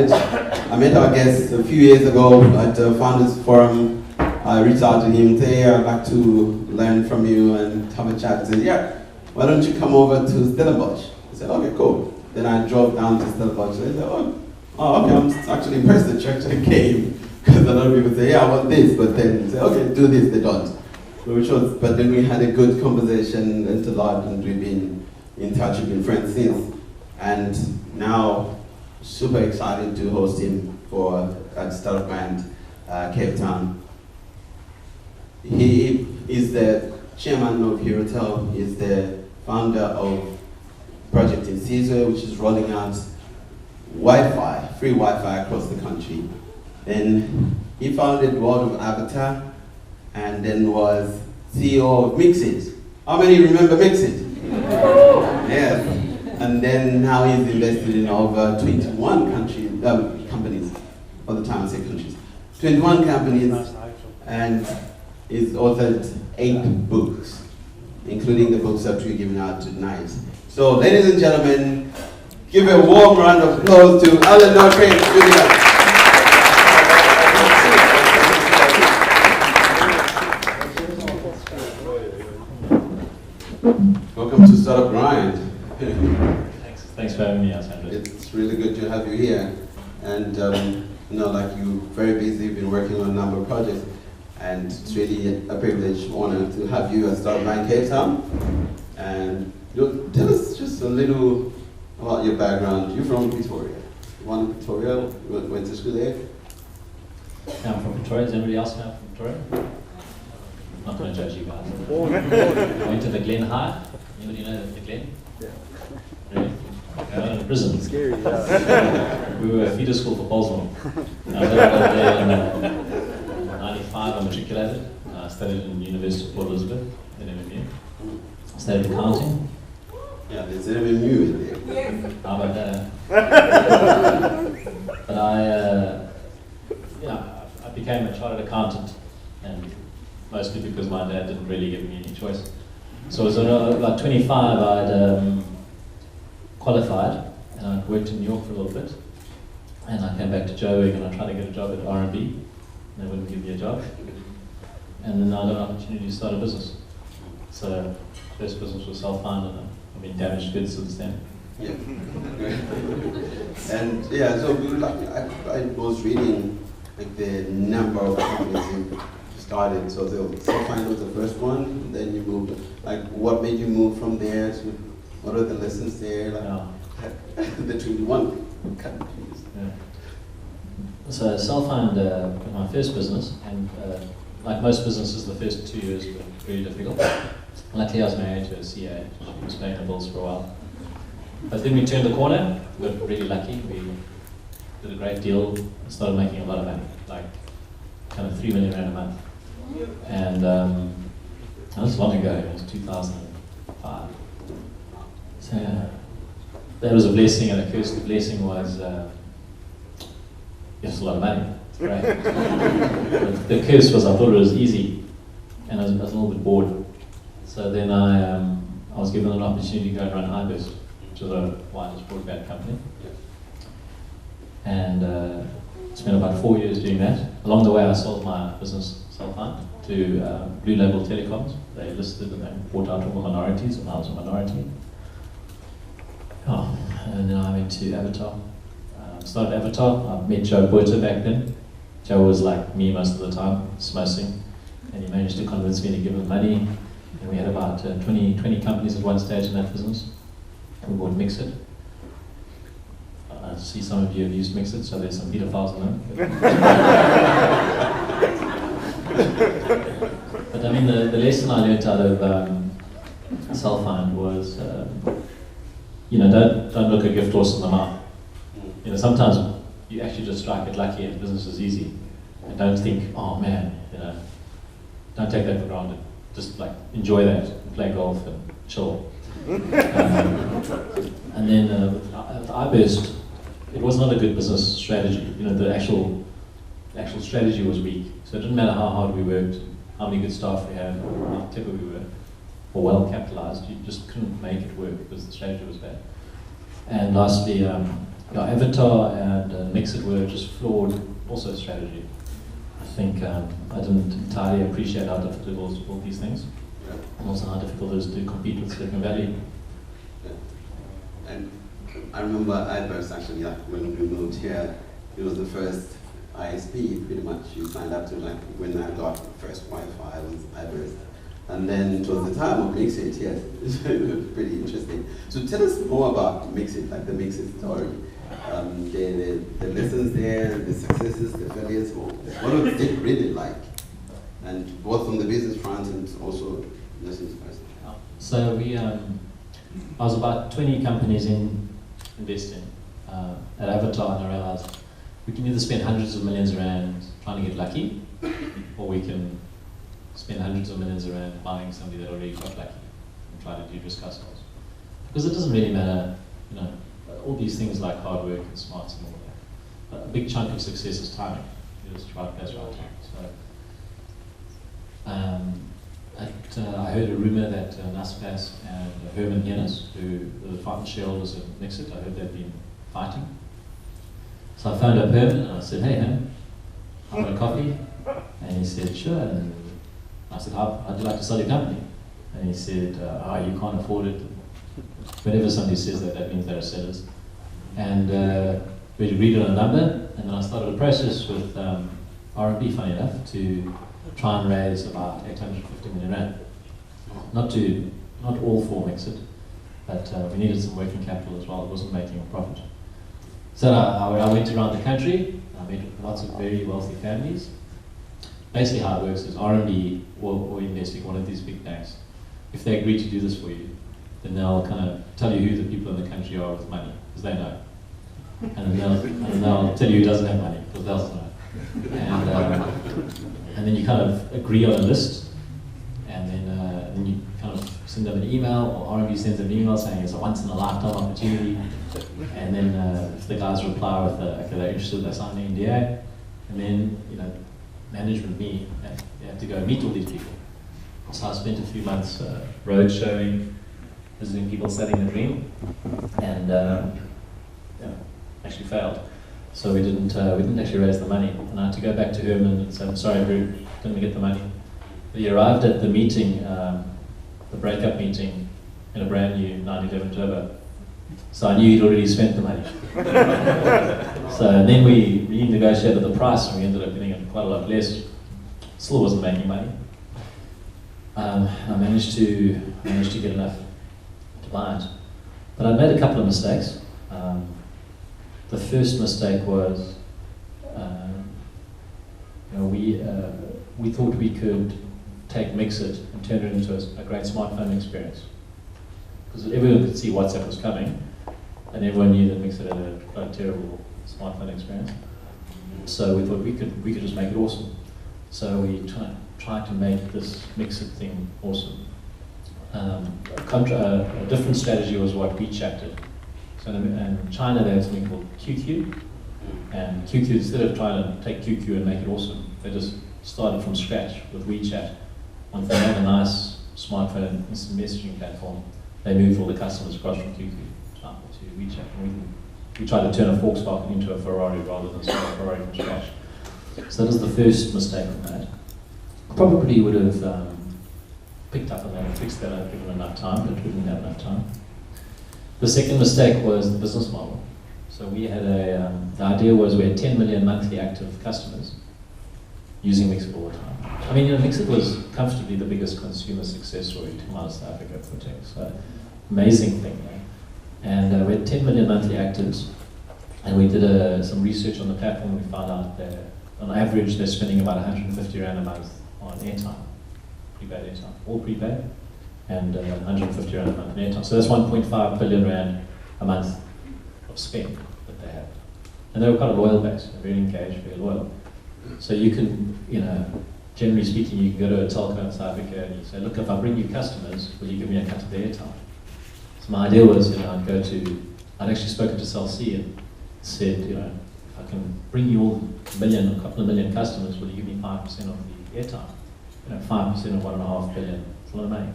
excited. I met our guest a few years ago at the Founders Forum. I reached out to him, say, hey, I'd like to learn from you and have a chat. He said, yeah, why don't you come over to Stellenbosch? I said, okay, cool. Then I drove down to Stellenbosch. I said, oh, okay, I'm actually impressed that you actually came. Because a lot of people say, yeah, I want this, but then say, okay, do this, they don't. But then we had a good conversation, learned a lot, and we've been in touch, we've been friends since. And now, super excited to host him at Startup Brand Cape Town. He is the chairman of Herotel. He is the founder of Project Isizwe, which is rolling out Wi-Fi, free Wi-Fi across the country. Then he founded World of Avatar, and then was CEO of Mxit. How many remember Mxit? Yes. And then now he's invested in over 21 companies. All the time I say countries. 21 companies, and he's authored 8 books, including the books that we're giving out tonight. So, ladies and gentlemen, give a warm round of applause to Alan Knott-Craig Jr. Welcome to Startup Grind. Thanks for having me, Alessandro. It's really good to have you here. And like you're very busy, you've been working on a number of projects, and it's really a privilege, honor to have you at Startup Grind Cape Town. And tell us just a little about your background. You're from Pretoria. Born in Pretoria, went to school there? I'm from Pretoria. Does anybody else know I'm from Pretoria? I'm not going to judge you guys. I went to the Glen High. Anybody know the Glen? Yeah. Really? In a prison. Scary, yeah. We were a feeder school for Bolzmann. I lived over there in 95. I matriculated. I studied in the University of Port Elizabeth, in MMU. I studied accounting. Yeah, there's MMU in there. How about that? But I became a chartered accountant, and mostly because my dad didn't really give me any choice. So as about 25, I'd qualified, and I'd worked in New York for a little bit, and I came back to Joburg and I tried to get a job at R&B, and they wouldn't give me a job. And then I got an opportunity to start a business. So first business was self-funded, and I've been damaged goods since then. Yeah. And yeah, so I was reading like the number of companies you started. So the self-funded was the first one, and then you moved. Like, what made you move from there to? What are the lessons there? Like, the 21 companies. Yeah. So self-funded was my first business, and like most businesses, the first 2 years were very difficult. Luckily, I was married to a CA. She was paying the bills for a while. But then we turned the corner. We got really lucky. We did a great deal. Started making a lot of money, like kind of 3 million rand a month. And that was long ago. It was 2005. So yeah, that was a blessing and a curse. The blessing was it's a lot of money. It's great. But the curse was I thought it was easy, and I was a little bit bored. So then I was given an opportunity to go and run iBurst, which was a wireless broadband company. And spent about 4 years doing that. Along the way, I sold my business self-fund to Blue Label Telecoms. They listed and they bought out all the minorities, and I was a minority. Oh, and then I went to Avatar. Started Avatar. I met Joe Boita back then. Joe was like me most of the time, smosing, and he managed to convince me to give him money. And we had about 20 companies at one stage in that business. We bought Mxit. I see some of you have used Mxit, so there's some pedophiles in them. But I mean, the lesson I learned out of self-fund was, don't look a gift horse in the mouth. Sometimes you actually just strike it lucky and business is easy. And don't think, oh man, don't take that for granted. Just like enjoy that, and play golf and chill. And then with iBurst, it was not a good business strategy. The actual strategy was weak. So it didn't matter how hard we worked, how many good staff we had, or how clever we were, or well capitalized. You just couldn't make it work because the strategy was bad. And lastly, Avatar and Mxit were just flawed also strategy. I think I didn't entirely appreciate how difficult it was to build these things, and also how difficult it is to compete with Silicon Valley. And I remember iBurst actually, like when we moved here, it was the first ISP pretty much you signed up to, like when I got first Wi-Fi was iBurst. And then it was the time of Mxit, yes. It was pretty interesting. So tell us more about Mxit, like the Mxit story. The lessons there, the successes, the failures, what was it really like? And both on the business front and also lessons first. So I was about 20 companies investing at Avatar, and I realized we can either spend hundreds of millions of rand trying to get lucky, or we can spend hundreds of millions of rand buying somebody that already got lucky and try to de-risk ourselves. Because it doesn't really matter, all these things like hard work and smarts and all that. A big chunk of success is timing. You just right place, right time. So I heard a rumor that Naspers and Herman Yennis, who were the partner shareholders of Mxit, I heard they'd been fighting. So I phoned up Herman and I said, "Hey Herman, I want a coffee." And he said, "Sure." And I said, "I'd like to sell your company." And he said, "You can't afford it." Whenever somebody says that, that means they're sellers. And we agreed on a number, and then I started a process with R&B, funny enough, to try and raise about 850 million rand. Not all for Mxit, but we needed some working capital as well. It wasn't making a profit. So I went around the country. I met lots of very wealthy families. Basically how it works is R&D or investing one of these big banks. If they agree to do this for you, then they'll kind of tell you who the people in the country are with money, because they know. And then they'll tell you who doesn't have money, because they'll also know. And then you kind of agree on a list, and then you kind of send them an email, or R&B sends them an email saying it's a once-in-a-lifetime opportunity. And then if the guys reply with, okay, they're interested, they sign the NDA, and then, management, me, they have to go meet all these people. So I spent a few months road showing, visiting people selling the dream, and actually failed. So we didn't actually raise the money, and I had to go back to Herman and say, "I'm sorry, we didn't get the money." But he arrived at the meeting, the breakup meeting, in a brand new 911 Turbo. So I knew he'd already spent the money. So then we renegotiated the price, and we ended up getting it quite a lot less. Still wasn't making money. I managed to get enough to buy it, but I made a couple of mistakes. The first mistake was, we thought we could take Mxit and turn it into a great smartphone experience, because everyone could see WhatsApp was coming, and everyone knew that Mxit had a quite terrible smartphone experience. So we thought we could just make it awesome. So we tried to make this Mxit thing awesome. A different strategy was what WeChat did. So in China they had something called QQ, and QQ, instead of trying to take QQ and make it awesome, they just started from scratch with WeChat. Once they made a nice smartphone instant messaging platform, they moved all the customers across from QQ to WeChat. And we tried to turn a Volkswagen into a Ferrari rather than start a Ferrari from scratch. So that was the first mistake we made. Probably would have picked up on that and fixed that up given enough time, but we didn't have enough time. The second mistake was the business model. So we had the idea was we had 10 million monthly active customers using Mxit all the time. I mean, Mxit was comfortably the biggest consumer success story to come out of South Africa for tech. So amazing thing, right? And we had 10 million monthly actives, and we did some research on the platform. We found out that on average they're spending about 150 rand a month on airtime, prepaid airtime, all prepaid, and 150 rand a month in airtime. So that's 1.5 billion rand a month of spend that they have. And they were quite a loyal base, very engaged, very loyal. So you can, generally speaking, you can go to a telco in South Africa and you say, "Look, if I bring you customers, will you give me a cut of the airtime?" So my idea was, I'd actually spoken to Cell C and said, if I can bring you all a couple of million customers, will you give me 5% of the airtime? 5% of 1.5 billion, it's a lot of money.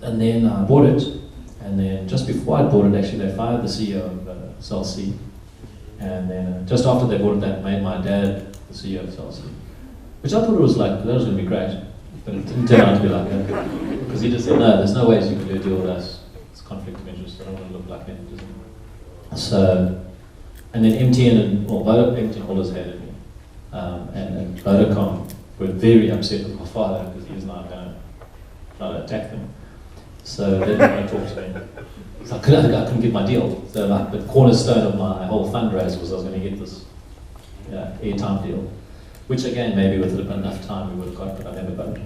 And then I bought it, And then just before I bought it, actually, they fired the CEO of Cell C. And then just after they bought it, they made my dad the CEO of Cell C. Which I thought was like, that was going to be great. But it didn't turn out to be like that. Because he just said, no, there's no ways you can do a deal with us. It's conflict of interest. I don't want to look like nepotism. So, and then MTN MTN always hated me. And Vodacom were very upset with my father because he was not going to try to attack them. So they didn't want to talk to me. So I couldn't get my deal. So like, the cornerstone of my whole fundraise was I was going to get this airtime deal. Which again, maybe with enough time we would have got, but I never got it.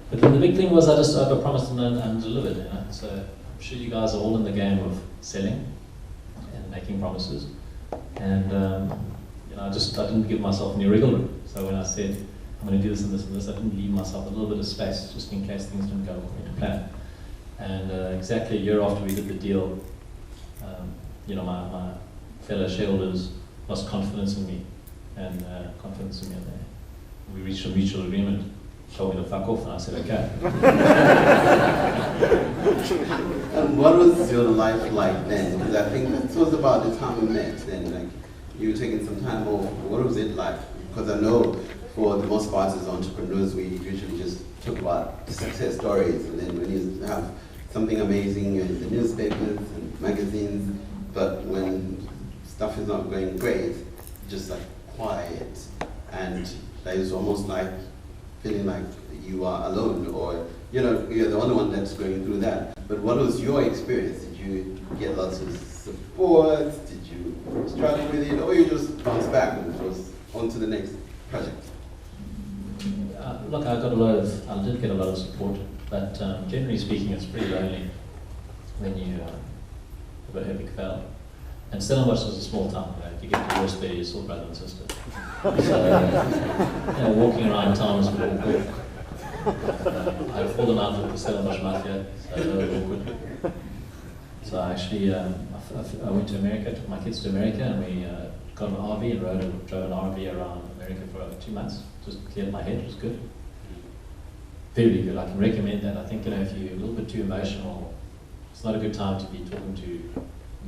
But then the big thing was I just overpromised and delivered. You know? So I'm sure you guys are all in the game of selling and making promises. And I didn't give myself any wriggle room. So when I said I'm going to do this and this and this, I didn't leave myself a little bit of space just in case things didn't go according to plan. And exactly a year after we did the deal, my fellow shareholders lost confidence in me. And we reached a mutual agreement, told me to fuck off, and I said, okay. And what was your life like then? Because I think this was about the time we met then, like, you were taking some time off. What was it like? Because I know for the most part as entrepreneurs, we usually just talk about the success stories, and then when you have something amazing in the newspapers and magazines, but when stuff is not going great, just like quiet, and it's almost like feeling like you are alone, or you're the only one that's going through that. But what was your experience? Did you get lots of support? Did you struggle with it, or you just bounced back and it was on to the next project? Look, I did get a lot of support, but generally speaking, it's pretty lonely when you have a big fail. And Stellenbosch was a small town. If you get divorced there, you're still brother and sister. So, walking around town was a bit awkward. I'd fallen out with the Stellenbosch mafia, so that was awkward. So I actually, I went to America, took my kids to America, and we got an RV and drove an RV around America for 2 months. Just cleared my head, it was good. Very good, I can recommend that. I think, if you're a little bit too emotional, it's not a good time to be talking to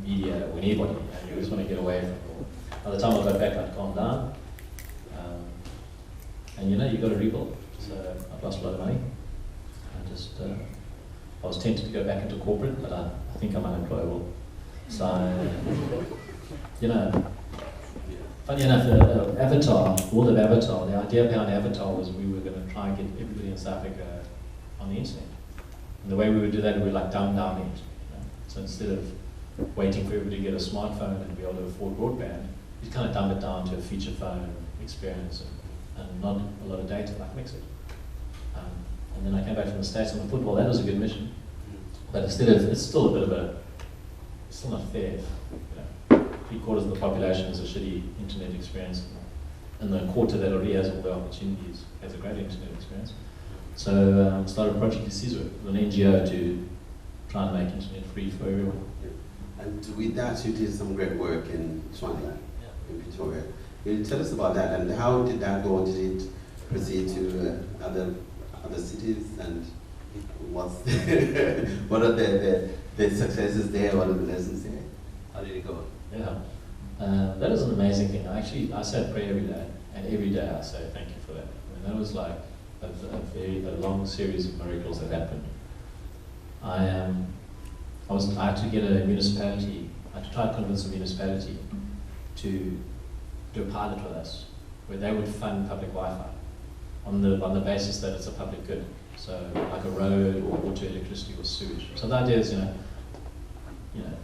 media or anybody, and you just want to get away from it. By the time I got back, I'd calmed down. And you've got to rebuild. So I've lost a lot of money. I was tempted to go back into corporate, but I think I'm unemployable. So, funny enough, Avatar, world of Avatar, the idea behind Avatar was we were going to try and get everybody in South Africa on the internet. And the way we would do that, we would like dumb down it. So instead of waiting for everybody to get a smartphone and be able to afford broadband, you kind of dumb it down to a feature phone experience and not a lot of data like Mxit. And then I came back from the States and I thought, well, that was a good mission. But instead of, it's still a bit of it's still not fair. 3/4 of the population has a shitty internet experience, and the quarter that already has all the opportunities has a great internet experience. So started Project Isizwe, an NGO to try and make internet free for everyone. And with that, you did some great work in Tshwane, in Pretoria. Will you tell us about that, and how did that go? Did it proceed to other cities, and what are the successes there? What are the lessons there? How did it go? Yeah, that is an amazing thing. I say a prayer every day, and every day I say thank you for that. I mean, that was like a long series of miracles that happened. I had to get a municipality. I had to try to convince a municipality to do a pilot with us, where they would fund public Wi-Fi on the basis that it's a public good. So like a road or water, electricity or sewage. So the idea is,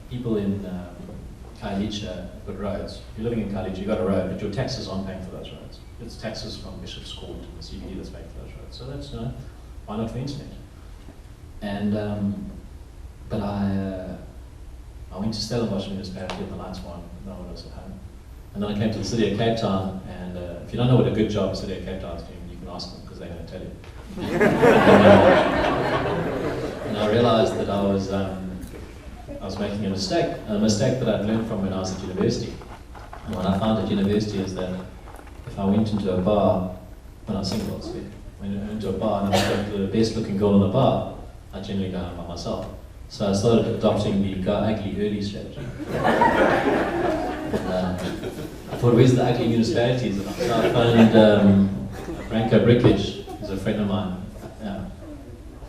people in Khayelitsha have got roads. If you're living in Khayelitsha, you've got a road, but your taxes aren't paying for those roads. It's taxes from Bishop's Court and the CBD that's paying for those roads. So that's, why not for internet? And, but I went to Stellenbosch municipality and the lights were on, no one was at home. And then I came to the city of Cape Town, and if you don't know what a good job the city of Cape Town is doing, you can ask them because they're going to tell you. And I realized that I was making a mistake that I'd learned from when I was at university. And what I found at university is that if I went into a bar, when I was single, when I went into a bar and I was the best looking girl in the bar, I generally go home by myself. So I started adopting the go ugly early strategy. I thought, where's the ugly municipalities? So I found Branko Brikic, who's a friend of mine,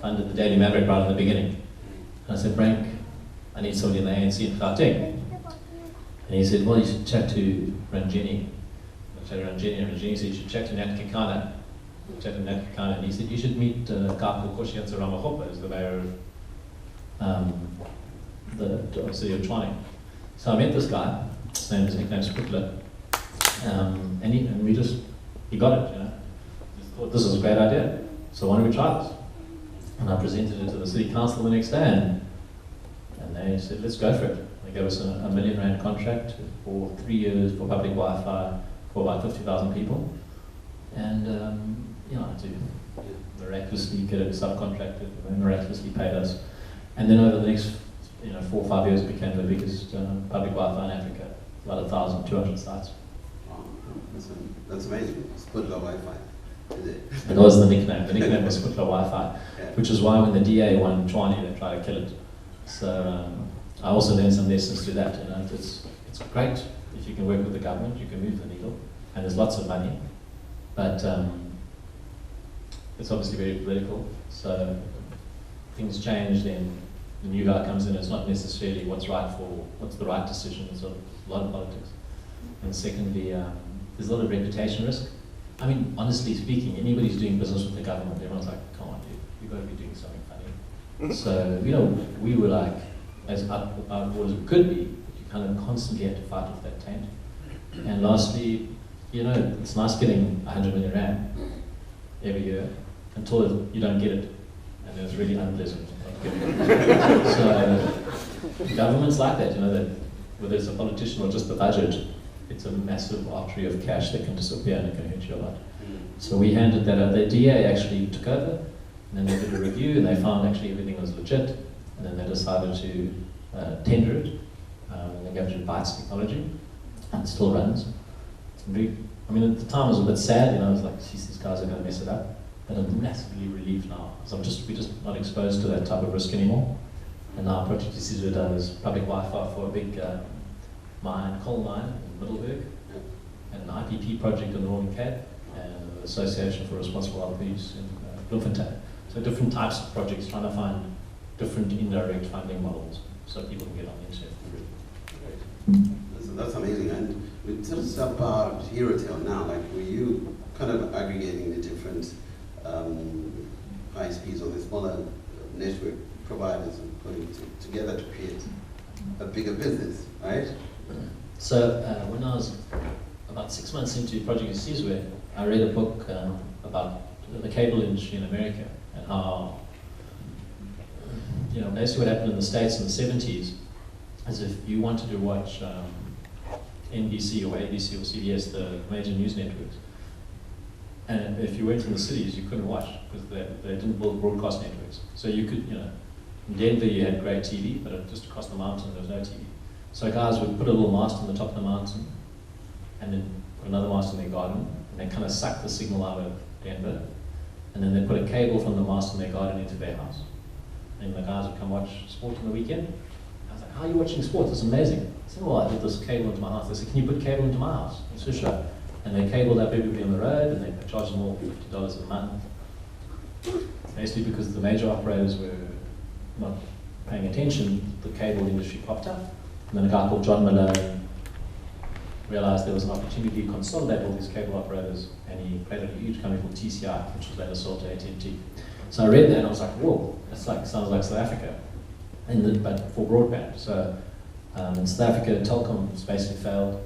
funded the Daily Maverick right in the beginning. And I said, Brank, I need somebody in the ANC in Gauteng. And he said, well, you should chat to Ranjini. I chatted to Ranjini, and Ranjini said, you should chat to Nat Kekana. I chatted to Nat Kekana, and he said, you should meet a guy called Koshiatsa Ramagopa, who's the mayor of the city of Tshwane. So I met this guy, his nickname's Putla, and he got it, you know. Just thought, this is a great idea, so why don't we try this? And I presented it to the city council the next day, and they said, let's go for it. They gave us a R1 million contract for 3 years for public Wi-Fi for about 50,000 people. And, to miraculously get it subcontracted, and they miraculously paid us. And then over the next 4 or 5 years, it became the biggest public Wi-Fi in Africa, about 1,200 sites. Wow, that's amazing. Sputla Wi-Fi, is it? It was the nickname. The nickname was Sputla Wi-Fi, Yeah. which is why when the DA won Tshwane, they tried to kill it. So I also learned some lessons through that. You know, it's great if you can work with the government, you can move the needle, and there's lots of money, but it's obviously very political. So things change, then the new guy comes in. It's not necessarily what's the right decision. It's a lot of politics. And secondly, there's a lot of reputation risk. I mean, honestly speaking, anybody who's doing business with the government, everyone's like, come on, dude, you've got to be doing something funny. So, we were like, as outward as we could be, you kind of constantly had to fight with that taint. And lastly, it's nice getting 100 million rand every year until you don't get it. And it's really unpleasant not getting it. So, governments like that, that whether it's a politician or just the budget, it's a massive artery of cash that can disappear and it can hurt you a lot. So we handed that over. The DA actually took over, and then they did a review, and they found actually everything was legit, and then they decided to tender it, and they gave it to Bytes Technology, and it still runs. At the time it was a bit sad, I was like, geez, these guys are going to mess it up, but I'm massively relieved now, because we're just not exposed to that type of risk anymore. And now Project Isizwe does public Wi-Fi for a big coal mine in Middelburg, and an IPP project in the Northern Cape, and the Association for Responsible Outreach in Bloemfontein. So different types of projects, trying to find different indirect funding models so people can get on the internet. That's amazing. And we tell us about Herotel now. Were you kind of aggregating the different ISPs or the smaller network providers and putting it together to create a bigger business, right? So when I was about 6 months into Project Isizwe, I read a book about the cable industry in America and how, basically what happened in the States in the 70s is if you wanted to watch NBC or ABC or CBS, the major news networks, and if you went in the cities, you couldn't watch because they didn't build broadcast networks. So you could, in Denver you had great TV, but just across the mountain there was no TV. So guys would put a little mast on the top of the mountain and then put another mast in their garden, and they kind of suck the signal out of Denver, and then they put a cable from the mast in their garden into their house. And the guys would come watch sport on the weekend. I was like, how are you watching sport? It's amazing. I said, well, I put this cable into my house. They said, can you put cable into my house? I said, sure. And they cabled up everybody on the road, and they charged them all $50 a month. Basically because the major operators were not paying attention, the cable industry popped up. And then a guy called John Malone realized there was an opportunity to consolidate all these cable operators, and he created a huge company called TCI, which was later sold to AT&T. So I read that and I was like, whoa, sounds like South Africa, but for broadband. So in South Africa, telecom basically failed,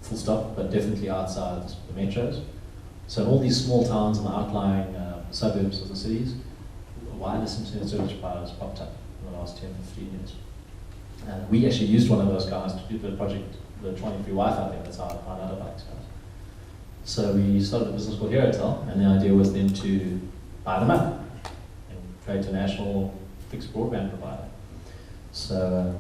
full stop, but definitely outside the metros. So in all these small towns and the outlying suburbs of the cities, wireless internet service providers popped up in the last 10, 15 years. And we actually used one of those guys to do the project, the Tshwane free Wi-Fi thing. That's how I found out about these guys. So we started a business called Herotel, and the idea was then to buy them up and create a national fixed broadband provider. So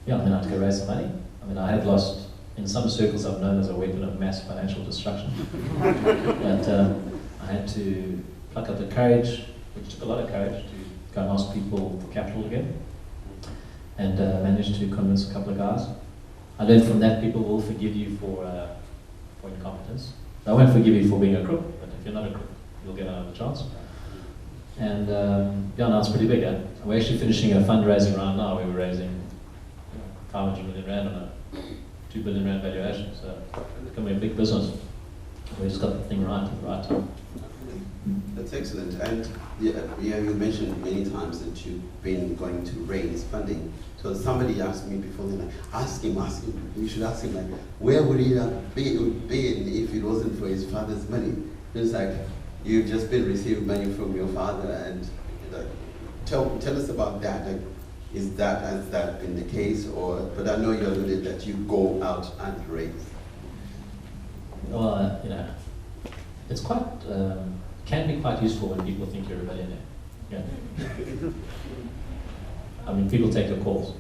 I had to go raise some money. I had lost, in some circles I've known as a weapon of mass financial destruction. But I had to pluck up the courage, which took a lot of courage, to go and ask people for capital again, and managed to convince a couple of guys. I learned from that people will forgive you for incompetence. They won't forgive you for being a crook, but if you're not a crook, you'll get another chance. And yeah, now it's pretty big. We're actually finishing a fundraising round now. We were raising 500 million rand on a 2 billion rand valuation. So it's becoming a big business. We just got the thing right at the right time. That's excellent. And yeah, you mentioned many times that you've been going to raise funding. So somebody asked me before, they're like, ask him, you should ask him, like, where would he have been if it wasn't for his father's money? It's like, you've just been receiving money from your father, and like, tell us about that. Like, has that been the case, or? But I know you alluded that you go out and raise. Well, you know, it's quite can be quite useful when people think you're a billionaire. Yeah. I mean, people take your calls,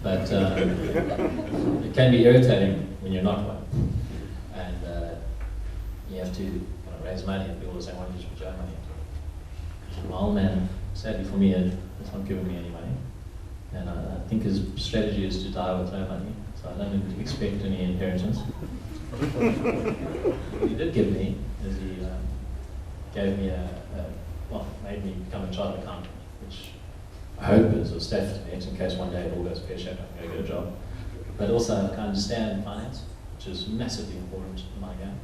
but it can be irritating when you're not one, and you have to raise money, and people will say, "Why don't you just put your own money into it?" My old man, sadly for me, is not giving me any money, and I think his strategy is to die with no money. So I don't expect any inheritance. What he did give me is he gave me made me become a chartered accountant, which I hope is a safety net in case one day it all goes pear-shaped and I'm going to get a job. But also I can understand finance, which is massively important in my game.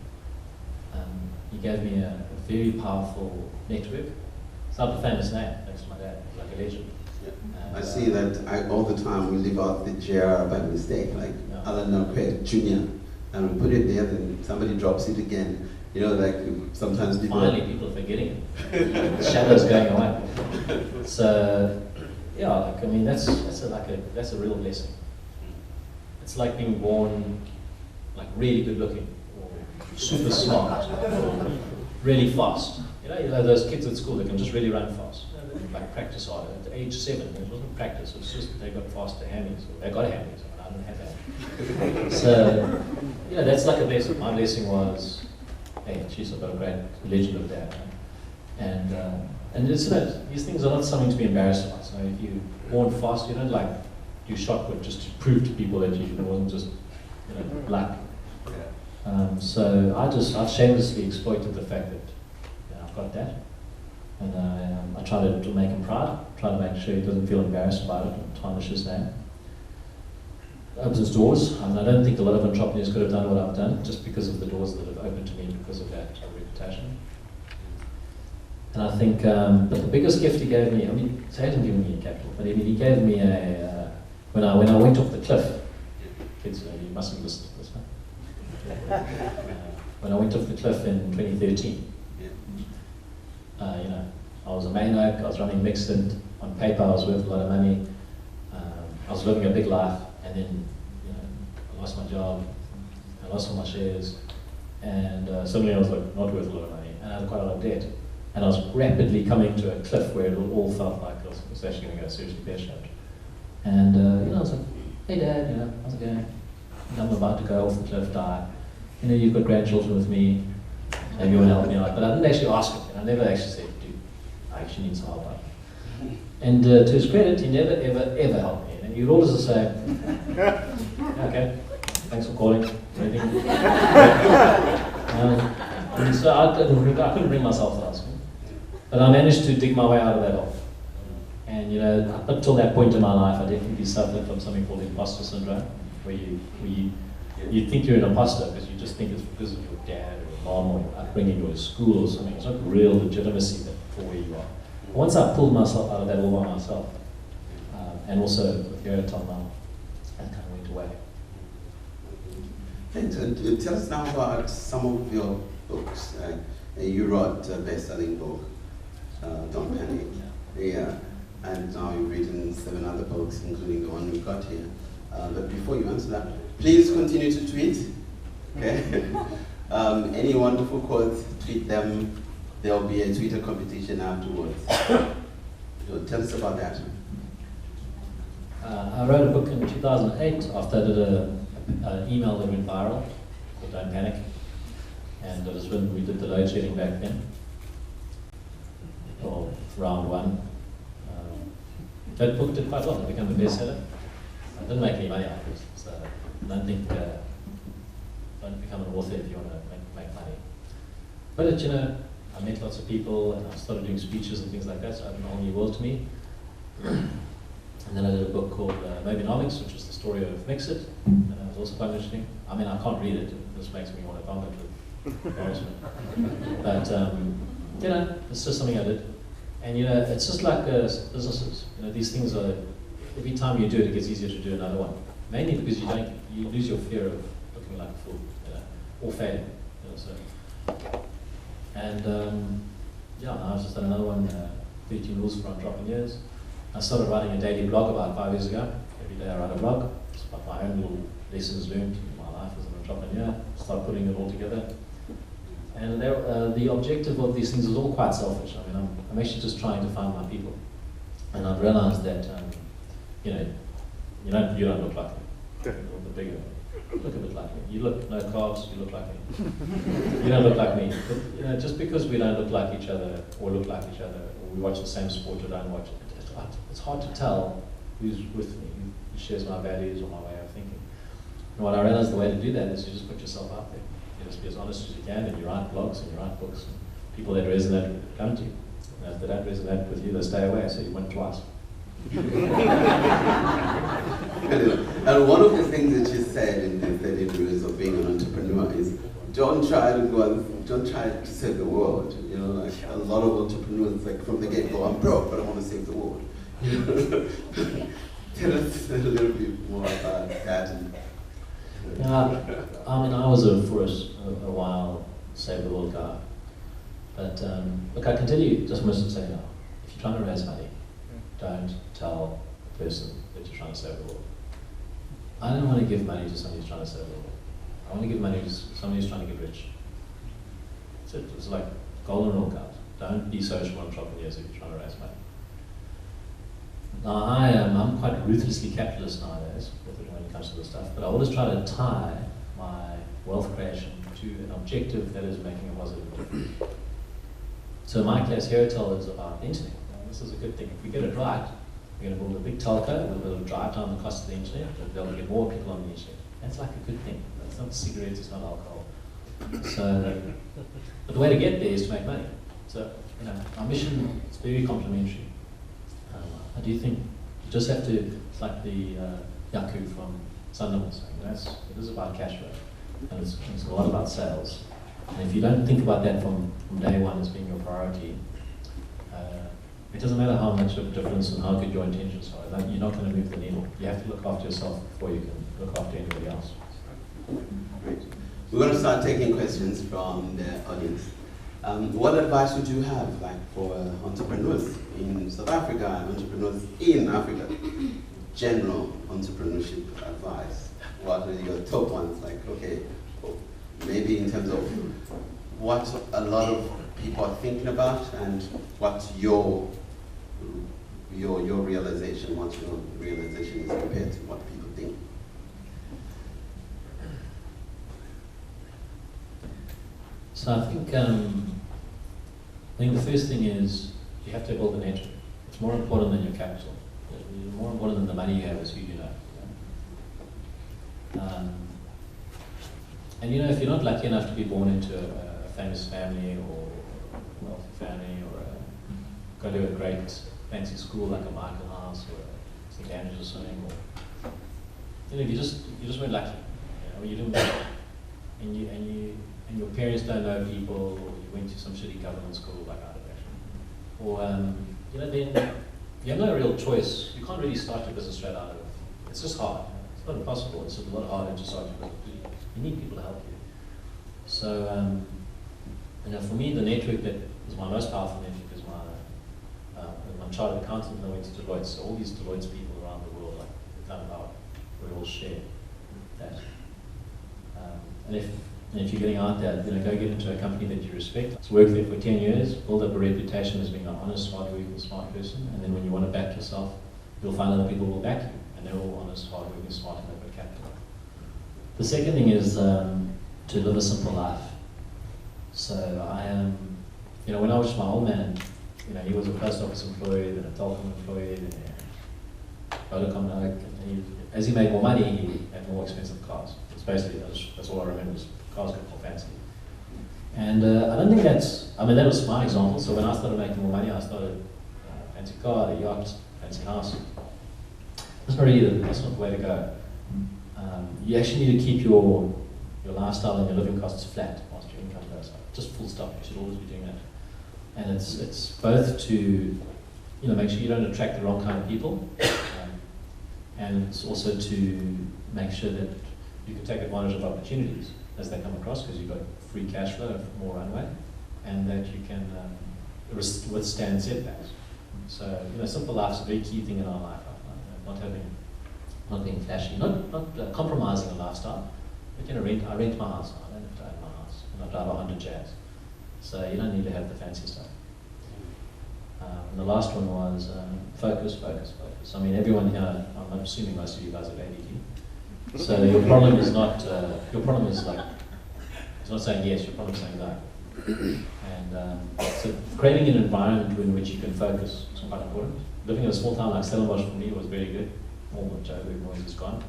He gave me a very powerful network. It's not a famous name, thanks to my dad, he's like a legend. I see that all the time we leave out the JR by mistake, like Alan Knott-Craig Jr. And we put it there, then somebody drops it again. You know, like sometimes people... Finally, people are forgetting it. The shadow's going away. So, yeah, like, I mean, that's a real blessing. It's like being born, like, really good looking, or super smart, or really fast. You know those kids at school that can just really run fast. Like practice hard. At age 7, it wasn't practice, it was just they got faster hammies, or they got hammies, I didn't have that. So, you know, that's like a blessing. My blessing was, hey, geez, I've got a great legend of dad. And it's, you know, these things are not something to be embarrassed about. So if you're born fast, you don't like do shot put just to prove to people that it wasn't just, you know, luck. So I've shamelessly exploited the fact that, you know, I've got that. And I try to make him proud, try to make sure he doesn't feel embarrassed about it and tarnish his name. Opens doors. I mean, I don't think a lot of entrepreneurs could have done what I've done just because of the doors that have opened to me because of that reputation. And I think, but the biggest gift he gave me, I mean, so he hasn't given me a capital, but he gave me when I went off the cliff, kids, you mustn't listen to this one. When I went off the cliff in 2013, you know, I was a main oak, I was running Mxit, on paper I was worth a lot of money, I was living a big life, and then, you know, I lost my job, I lost all my shares, and suddenly I was like not worth a lot of money, and I had quite a lot of debt, and I was rapidly coming to a cliff where it all felt like I was actually going to go seriously pear-shaped. And you know, I was like, hey Dad, you know, how's it going? I'm about to go off the cliff, die. You know, you've got grandchildren with me, maybe you want to help me out. But I didn't actually ask him, and I never actually said, dude, I actually need some help out. And to his credit, he never, ever helped me. And he would always just say, okay, thanks for calling. And so I couldn't bring myself to ask him. But I managed to dig my way out of that hole. And you know, up until that point in my life, I definitely suffered from something called imposter syndrome, where you think you're an imposter because you just think it's because of your dad or your mom or your upbringing or your school or something. It's not real legitimacy for where you are. Once I pulled myself out of that all by myself, and also with Herotel now, that kind of went away. And tell us now about some of your books. You wrote a best-selling book, Don't Panic. Yeah. And now you've written 7 other books, including the one we got here. But before you answer that, please continue to tweet. Okay. Any wonderful quotes, tweet them. There'll be a Twitter competition afterwards. So tell us about that. I wrote a book in 2008 after I did an email that went viral called Don't Panic. And it was when we did the load shedding back then, or round 1. that book did quite well. It became a bestseller. I didn't make any money out of it, so I don't think, don't become an author if you want to make money. But it, I met lots of people, and I started doing speeches and things like that, so it opened a whole new world to me. And then I did a book called Millionaires, which was the story of Mxit, and that was also quite interesting. I mean, I can't read it, this makes me want to vomit with embarrassment. But, it's just something I did. And it's just like businesses. These things are, every time you do it, it gets easier to do another one. Mainly because you lose your fear of looking like a fool, or failing. And now I've just done another one, 13 Rules for Entrepreneurs. I started writing a daily blog about 5 years ago. Every day I write a blog. It's about my own little lessons learned in my life as an entrepreneur. Start putting it all together. And the objective of these things is all quite selfish. I mean, I'm actually just trying to find my people. And I've realized that, you don't look like me. You're a little bit bigger. Look a bit like me. You look, no carbs, you look like me. You don't look like me. But, just because we don't look like each other, or look like each other, or we watch the same sport or don't watch it, it's hard to tell who's with me, who shares my values or my way of thinking. And what I realized the way to do that is you just put yourself out there. You just be as honest as you can, and you write blogs and you write books. And people that resonate with come to you. And if they don't resonate with you, they stay away, so you win twice. And one of the things that you said in the 30 Rules of Being an Entrepreneur is don't try to save the world. Like a lot of entrepreneurs, like from the get-go, I'm broke, but I want to save the world. Tell us a little bit more about that. I mean, I was for a while save the world guy. But look, I can tell you, just most to say now, if you're trying to raise money, don't tell the person that you're trying to save the world. I don't want to give money to somebody who's trying to save the world. I want to give money to somebody who's trying to get rich. That's it. It's like golden rule, guys. Don't be social entrepreneurs if you're trying to raise money. Now, I'm quite ruthlessly capitalist nowadays when it comes to this stuff, but I always try to tie my wealth creation to an objective that is making a positive difference. So in my case, Herotel is about the internet. This is a good thing. If we get it right, we're going to build a big telco, we'll be able to drive down the cost of the internet, we'll be able to get more people on the internet. That's like a good thing. It's not cigarettes, it's not alcohol. So, but the way to get there is to make money. So, our mission is very complementary. I do think you just have to, it's like the Yaku from Sunderland saying, it is about cash flow, and it's a lot about sales. And if you don't think about that from day one as being your priority, it doesn't matter how much of a difference and how good your intentions are, you're not going to move the needle. You have to look after yourself before you can look after anybody else. Great. We're going to start taking questions from the audience. What advice would you have for entrepreneurs in South Africa and entrepreneurs in Africa? General entrepreneurship advice. What are your top ones? Maybe in terms of what a lot of people are thinking about and what your realization is compared to what people think. So I think the first thing is you have to build a network. It's more important than your capital. It's more important than the money you have is who you know. And if you're not lucky enough to be born into a famous family or a wealthy family or go to a great fancy school like a Michael House or a St. Andrews or something, or you just weren't lucky. You didn't work, and your parents don't know people, or you went to some shitty government school like I did actually, or then you have no real choice. You can't really start your business straight out of it. It's just hard. It's not impossible. It's just a lot harder to start your business. You need people to help you. So, for me, the network that was my most powerful network is my chartered accountant, and I went to Deloitte. So all these Deloitte's people around the world, we all share that. And if you're getting out there, go get into a company that you respect. So work there for 10 years, build up a reputation as being an honest, hard-working, smart person, and then when you want to back yourself, you'll find other people will back you, and they're all honest, hard-working, smart, and they've got capital. The second thing is to live a simple life. So when I was my old man, he was a post office employee, then a telecom employee, then as he made more money, he had more expensive cars. It's basically, that's all I remember, is cars got more fancy. And I don't think that's, I mean, that was my example. So when I started making more money, I started fancy car, a yacht, fancy house. That's not the way to go. You actually need to keep your lifestyle and your living costs flat whilst your income goes up. Just full stop. You should always be doing that. And it's both to make sure you don't attract the wrong kind of people, and it's also to make sure that you can take advantage of opportunities as they come across, because you've got free cash flow and more runway, and that you can withstand setbacks. So simple life is a very key thing in our life. Not being flashy, not compromising a lifestyle. But I rent my house. I don't have to own my house, and I drive 100 Jags. So you don't need to have the fancy stuff. And the last one was focus. I mean, everyone here, I'm assuming most of you guys have ADD. So your problem is not, it's not saying yes, your problem is saying no. And so creating an environment in which you can focus is quite important. Living in a small town like Stellenbosch for me was very good. All the Joburg noise is gone.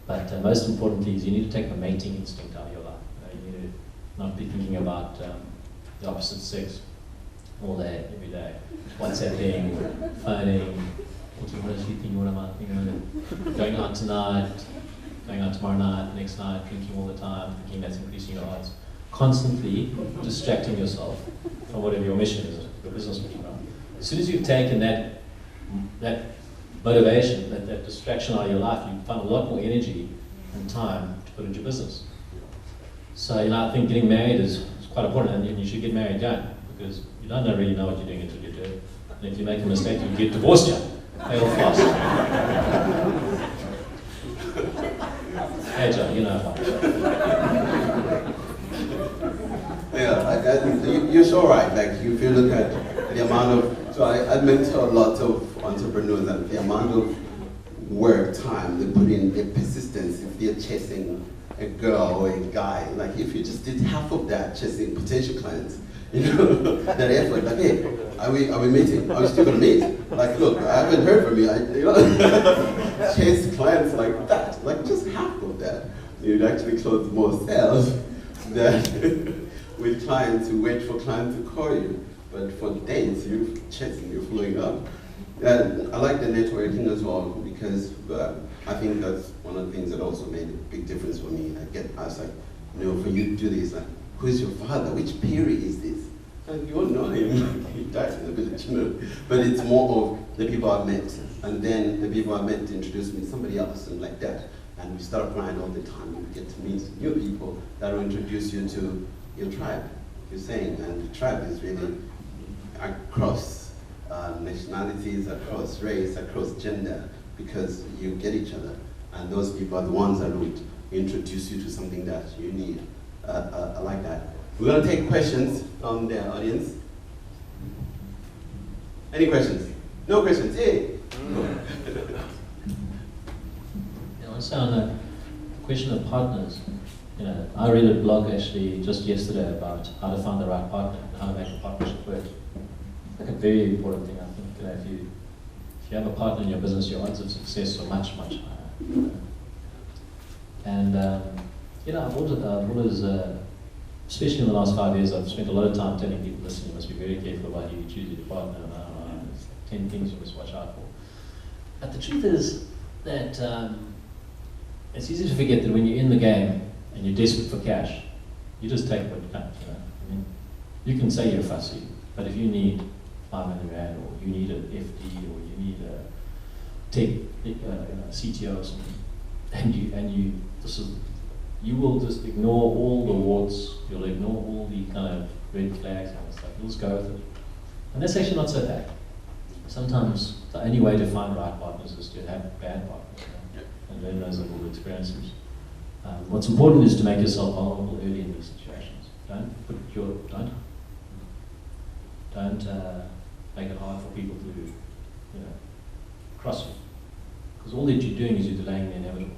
But most importantly is you need to take the mating instinct out of your life. You need to not be thinking about the opposite sex all day, every day. WhatsApping, phoning, what is she thinking, what am I thinking, going out tonight, going out tomorrow night, next night, drinking all the time, thinking that's increasing your odds. Constantly distracting yourself from whatever your mission is, your business mission. Right? As soon as you've taken that motivation, that distraction out of your life, you find a lot more energy and time to put into your business. So I think getting married is quite important, and you should get married young, because you don't really know what you're doing until you do it. And if you make a mistake, you get divorced young. Fail fast. Hey John, you know. Yeah, you're so right. Like, if you look at the amount of, so I mentor a lot of entrepreneurs, and the amount of work time they put in, their persistence, if they're chasing a girl or a guy, like if you just did half of that chasing potential clients, that effort, like, hey, are we meeting? Are we still gonna meet? Like, look, I haven't heard from you. Chase clients like that, like just half of that. You'd actually close more sales than with clients who wait for clients to call you. But for dates, you're chasing, you're following up. And I like the networking as well, because I think that's one of the things that also made a big difference for me. I was like, for you to do this, like, who's your father? Which period is this? And you all know him, he died in the village, But it's more of the people I've met, and then the people I've met introduce me to somebody else, and like that. And we start applying all the time. You get to meet new people that will introduce you to your tribe, you're saying. And the tribe is really across nationalities, across race, across gender, because you get each other. And those people are the ones that would introduce you to something that you need. I like that. We're going to take questions from the audience. Any questions? No questions? Hey! Also on the question of partners, I read a blog actually just yesterday about how to find the right partner and how to make a partnership work. Like a very important thing, I think. If you have a partner in your business, your odds of success are much, much higher. And I've always, especially in the last 5 years, I've spent a lot of time telling people, listen, you must be very careful about who you choose your partner. There's 10 things you must watch out for. But the truth is that it's easy to forget that when you're in the game and you're desperate for cash, you just take what comes. You can say you're fussy, but if you need 5 million rand, or you need an FD, or you need a tech CTO or something, you will just ignore all the warts, you'll ignore all the kind of red flags kind of stuff, you'll just go with it. And that's actually not so bad. Sometimes the only way to find the right partners is to have bad partners, and learn those little experiences. What's important is to make yourself vulnerable early in these situations. Don't make it hard for people to, cross you. Because all that you're doing is you're delaying the inevitable.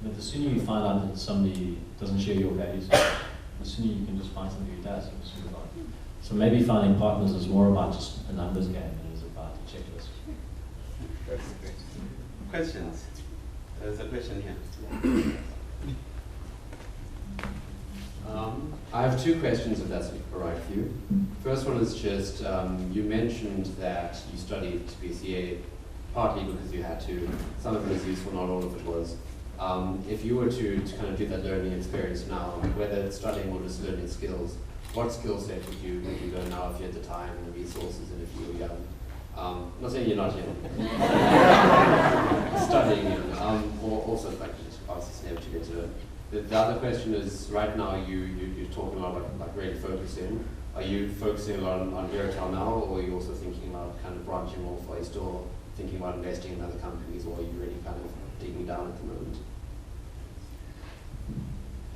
The sooner you find out that somebody doesn't share your values, the sooner you can just find somebody who does and just move on. So maybe finding partners is more about just a numbers game than it is about a checklist. Questions? There's a question here. I have two questions, if that's all right for you. First one is just, you mentioned that you studied to be a CA partly because you had to. Some of it was useful, not all of it was. If you were to kind of do that learning experience now, whether it's studying or just learning skills, what skill set would you learn now if you had the time and the resources and if you were young? I'm not saying you're not young. Studying, or also like obviously never to get to it. The other question is, right now you're talking a lot about like really focusing. Are you focusing a lot on Herotel now, or are you also thinking about kind of branching off? Are you still thinking about investing in other companies, or are you really kind of digging down at the moment?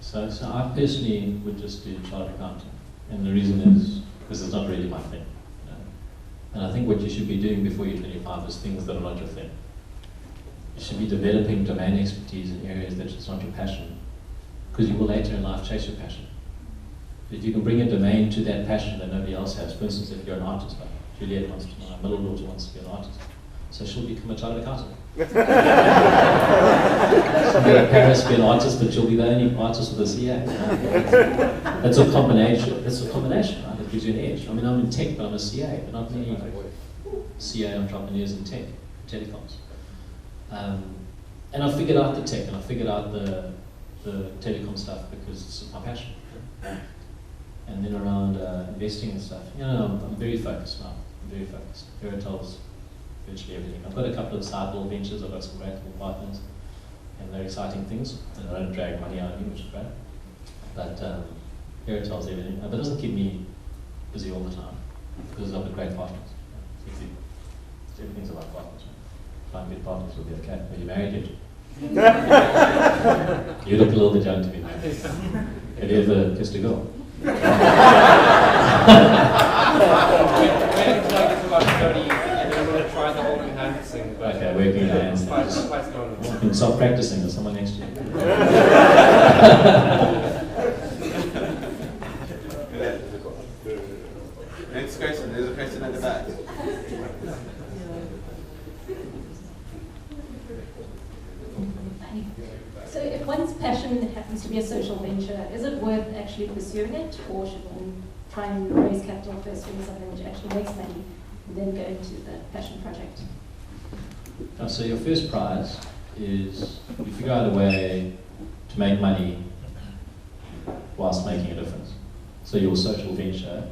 So I personally would just do chartered accounting, and the reason is because it's not really my thing. And I think what you should be doing before you're 25 is things that are not your thing. You should be developing domain expertise in areas that it's not your passion, because you will later in life chase your passion. If you can bring a domain to that passion that nobody else has, for instance, if you're an artist, like Juliet wants to, my middle daughter wants to be an artist, so she'll become a chartered accountant. She'll go to Paris, be an artist, but she'll be the only artist with a CA. That's a combination. That's a combination, right? It gives you an edge. I mean, I'm in tech, but I'm a CA. But not many CA entrepreneurs in tech, telecoms. And I figured out the tech, and I figured out the telecom stuff because it's my passion. And then around investing and stuff, I'm very focused now. I'm very focused. Herotel's virtually everything. I've got a couple of side little ventures. I've got some great little partners, and they're exciting things. And I don't drag money out of me, which is great. But Herotel's everything. But it doesn't keep me busy all the time because I've got great partners. Everything's about partners. Find good partners will be okay. Are you married yet? You look a little bit young to me. Have you ever kissed a girl? When it's like it's about 30, and I'm going to try the holding hands thing. But okay, working your hands. You can stop practicing with someone next to you. Next question. There's a question at the back. So if one's passion happens to be a social venture, is it worth actually pursuing it, or should one try and raise capital first doing something which actually makes money, and then go into the passion project? So your first prize is you figure out a way to make money whilst making a difference. So your social venture,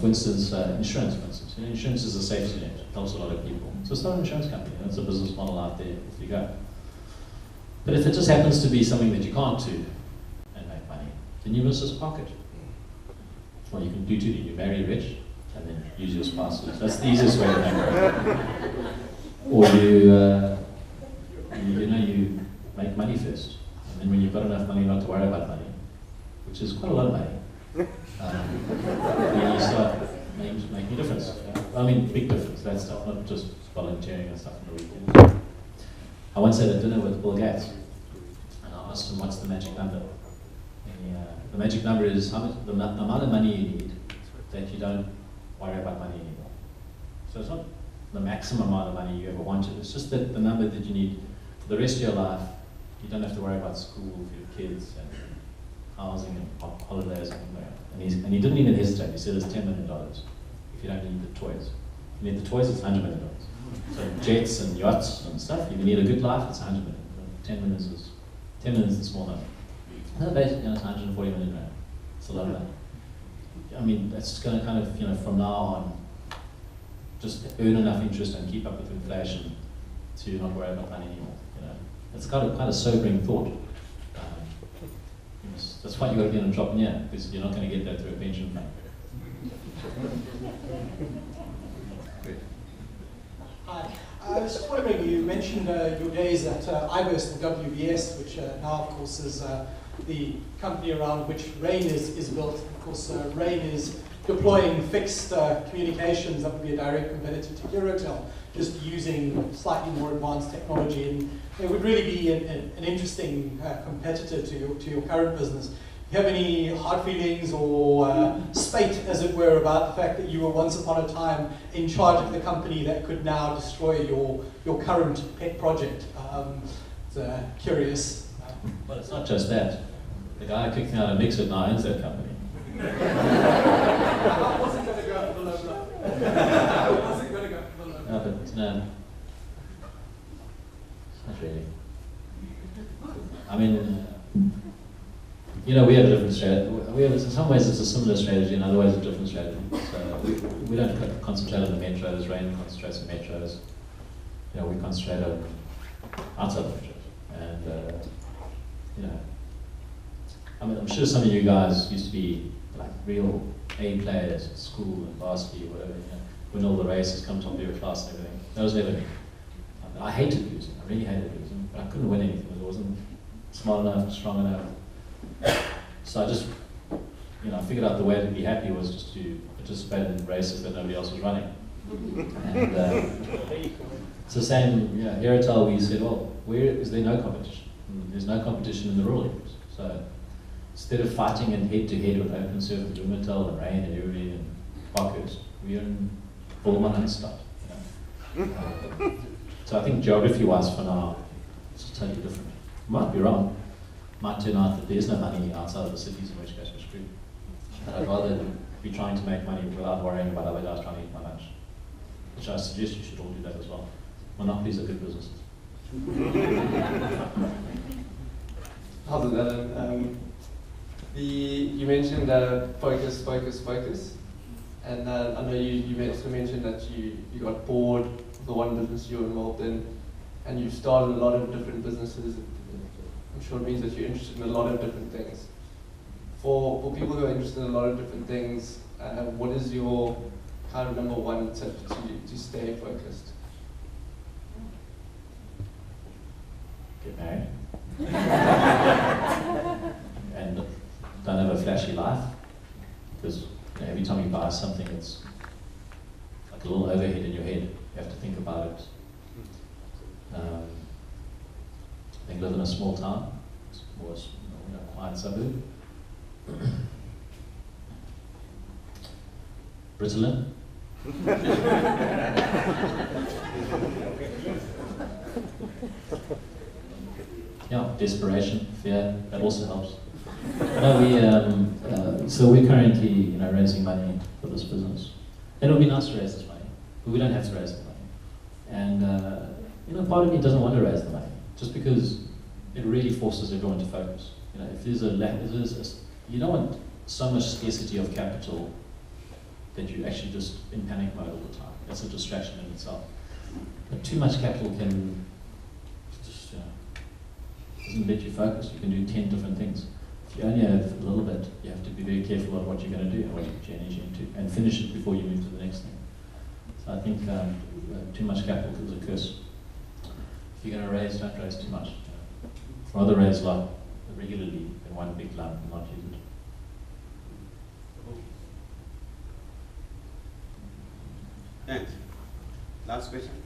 for instance, insurance, for instance. Insurance is a safety net. It helps a lot of people. So it's not an insurance company. It's a business model out there. If you go. But if it just happens to be something that you can't do and make money, then you miss this pocket. Well, you can do two things. You marry rich and then use your spouses. That's the easiest way to make money. Or you make money first. And then when you've got enough money not to worry about money, which is quite a lot of money, then you start making a difference. I mean, big difference, that stuff, not just volunteering and stuff on the weekends. I once had a dinner with Bill Gates, and I asked him, what's the magic number? And the magic number is how much, the amount of money you need that you don't worry about money anymore. So it's not the maximum amount of money you ever wanted, it's just that the number that you need for the rest of your life. You don't have to worry about school for your kids and housing and holidays and things like that. And he didn't even hesitate, he said it's $10 million if you don't need the toys. If you need the toys, it's $100 million. So jets and yachts and stuff, if you need a good life, it's 100 million. 10 million is a small number. So basically, it's 140 million rand. It's a lot of money. I mean, that's going to kind of, from now on, just earn enough interest and keep up with inflation to not worry about money anymore. It's quite a sobering thought. That's why you've got to be an entrepreneur, because you're not going to get that through a pension fund. Hi. I was just wondering, you mentioned your days at IBERS and WBS, which now, of course, is the company around which RAIN is built. Of course, RAIN is deploying fixed communications that would be a direct competitor to Herotel, just using slightly more advanced technology. And it would really be an interesting competitor to your current business. you have any hard feelings or spate, as it were, about the fact that you were once upon a time in charge of the company that could now destroy your current pet project? Curious. Well, it's not just that. The guy kicked me out of Mxit now owns that company. I wasn't going to go for the low blow. I wasn't going to go for the low blow. No, but no. Not really. I mean, you know, we have a different strategy. In some ways it's a similar strategy, in other ways it's a different strategy. So we don't concentrate on the metros, Rain concentrates on metros. You know, we concentrate on outside metros. And, you know, I mean, I'm sure some of you guys used to be like real A players at school and varsity or whatever, you know, when all the races come top of your class and everything. That was never me. I hated losing, I really hated losing, but I couldn't win anything. I wasn't smart enough, strong enough. So I just, you know, I figured out the way to be happy was just to participate in races that nobody else was running. And it's the same, you know, Herotel, we said, well, where is there no competition? There's no competition in the rural areas. So instead of fighting in head-to-head with OpenServe and Herotel and Rain and Uri and Parkhurst, we're in Bullman and stuff. You know? So I think geography-wise for now, it's totally different. Might be wrong. Might turn out that there's no money outside of the cities, in which case we're screwed. But I'd rather be trying to make money without worrying about other guys trying to eat my lunch. Which I suggest you should all do that as well. Monopolies are good businesses. How's it, Alan? You mentioned focus. And I know you also mentioned that you got bored of the one business you were involved in, and you've started a lot of different businesses. I'm sure it means that you're interested in a lot of different things. For people who are interested in a lot of different things, what is your kind of number one tip to stay focused? Get married. And don't have a flashy life. Because you know, every time you buy something, it's like a little overhead in your head. You have to think about it. I think live in a small town, or a quiet suburb. Ritalin. Yeah, desperation, fear, that also helps. No, so we're currently, raising money for this business. It would be nice to raise this money, but we don't have to raise the money. And part of me doesn't want to raise the money, just because it really forces everyone to focus. If there's you don't want so much scarcity of capital that you're actually just in panic mode all the time. That's a distraction in itself. But too much capital can just doesn't let you focus. You can do 10 different things. If you only have a little bit, you have to be very careful about what you're going to do and what you put your energy into, and finish it before you move to the next thing. So I think too much capital is a curse. If you're going to raise, don't raise too much. Rather raise a lot regularly in one big lump and not use it. Thanks. Last question.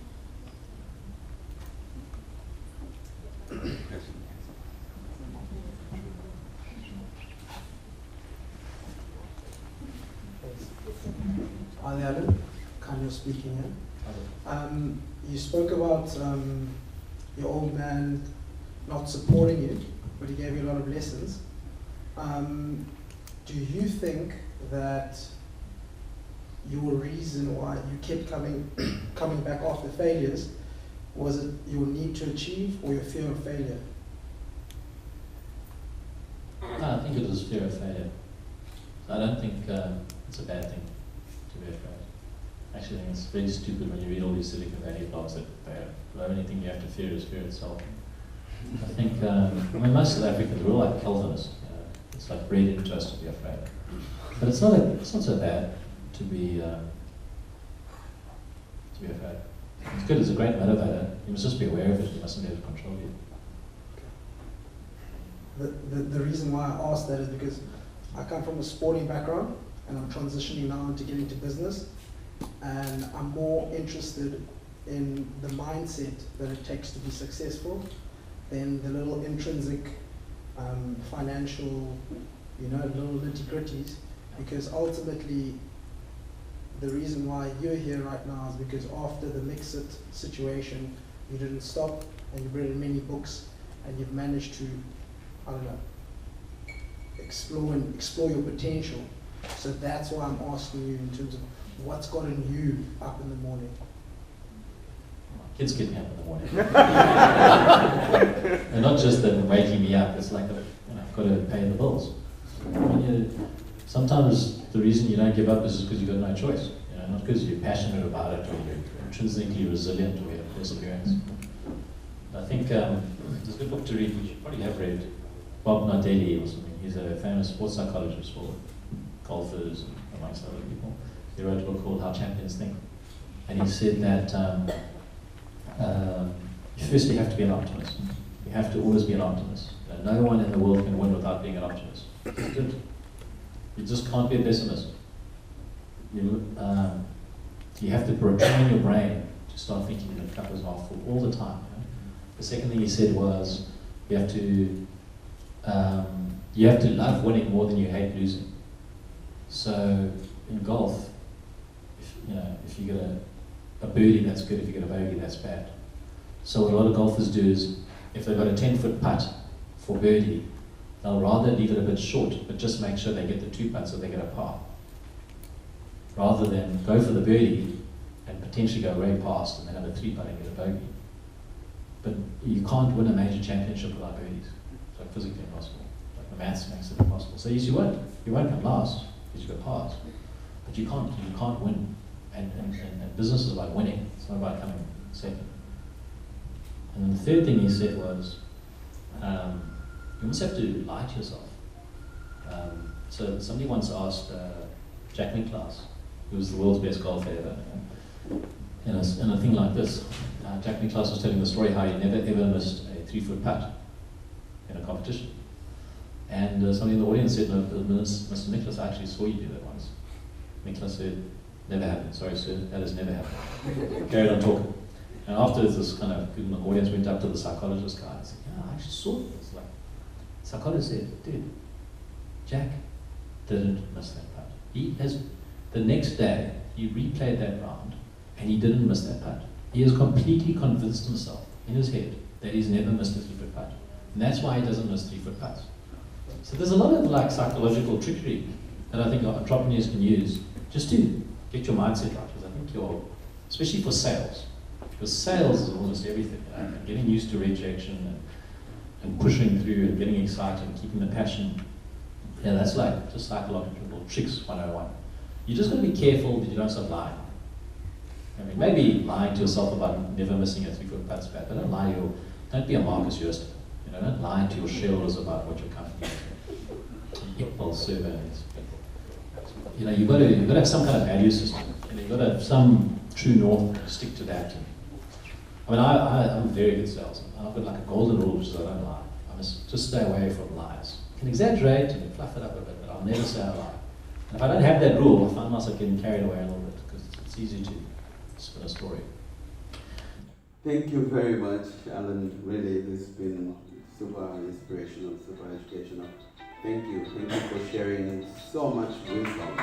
Hi there, Alan. Kanye speaking here. You spoke about your old man not supporting you, but he gave you a lot of lessons. Do you think that your reason why you kept coming back after failures, was it your need to achieve or your fear of failure? No, I think it was fear of failure. I don't think it's a bad thing to be afraid. Actually, I think it's very stupid when you read all these Silicon Valley blogs that the only thing you have to fear is fear itself. I think, most South Africans are all like Calvinists. It's like bred into us to be afraid. But it's not so bad to be afraid. It's good, it's a great motivator. You must just be aware of it, you mustn't let it control you. The reason why I asked that is because I come from a sporting background and I'm transitioning now into getting into business, and I'm more interested in the mindset that it takes to be successful than the little intrinsic financial little nitty-gritties, because ultimately the reason why you're here right now is because after the Mxit situation, you didn't stop and you've written many books and you've managed to, explore your potential. So that's why I'm asking you in terms of what's gotten you up in the morning. Kids get me up in the morning. And not just them waking me up, it's like I've got to pay the bills. Sometimes the reason you don't give up is just because you've got no choice. Not because you're passionate about it or you're intrinsically resilient or you have perseverance. I think there's a good book to read, which you probably have read, Bob Nardelli or something. He's a famous sports psychologist for golfers and amongst other people. He wrote a book called How Champions Think. And he said that you firstly have to be an optimist. You have to always be an optimist. No one in the world can win without being an optimist. You just can't be a pessimist. You have to train your brain to start thinking the cup is half full all the time. The second thing he said was you have to love winning more than you hate losing. So in golf, if you get a birdie, that's good. If you get a bogey, that's bad. So what a lot of golfers do is, if they've got a 10-foot putt for birdie, they'll rather leave it a bit short, but just make sure they get the 2 putts so they get a par, rather than go for the birdie and potentially go way past and then have a 3-putt and get a bogey. But you can't win a major championship without birdies. It's like physically impossible. Like the maths makes it impossible. So yes, you won't come last because you've got pars, but you can't win. And business is about winning. It's not about coming second. And then the third thing he said was, you almost have to lie to yourself. So somebody once asked Jack Nicklaus, who was the world's best golfer ever, in a thing like this. Jack Nicklaus was telling the story how he never ever missed a 3-foot putt in a competition. And somebody in the audience said, no, Mr. Nicklaus, I actually saw you do that once. Nicklaus said, never happened. Sorry, sir, that has never happened. Carried on talking. And afterwards, this kind of good in the audience went up to the psychologist guy and said, I actually saw this. Like, the psychologist said, dude, Jack didn't miss that putt. The next day, he replayed that round and he didn't miss that putt. He has completely convinced himself in his head that he's never missed a 3-foot putt. And that's why he doesn't miss 3-foot putts. So there's a lot of psychological trickery that I think entrepreneurs can use just to get your mindset right. Because I think especially for sales, because sales is almost everything. And getting used to rejection and pushing through and getting excited and keeping the passion. Yeah, that's like just psychological tricks 101. You just got to be careful that you don't start lying. I mean, maybe lying to yourself about never missing a 3-foot putt's bad, but don't be a Marcus Joost. Don't lie to your shareholders about what your company is. Impulse surveys. You've got to have some kind of value system. You've got to have some true north to stick to that. I'm a very good salesman. I've got like a golden rule, which is I don't lie. I must just stay away from lies. I can exaggerate and fluff it up a bit, but I'll never say a lie. And if I don't have that rule, I find myself getting carried away a little bit because it's easy to spin a story. Thank you very much, Alan. Really, this has been super inspirational, super educational. Thank you for sharing so much wisdom.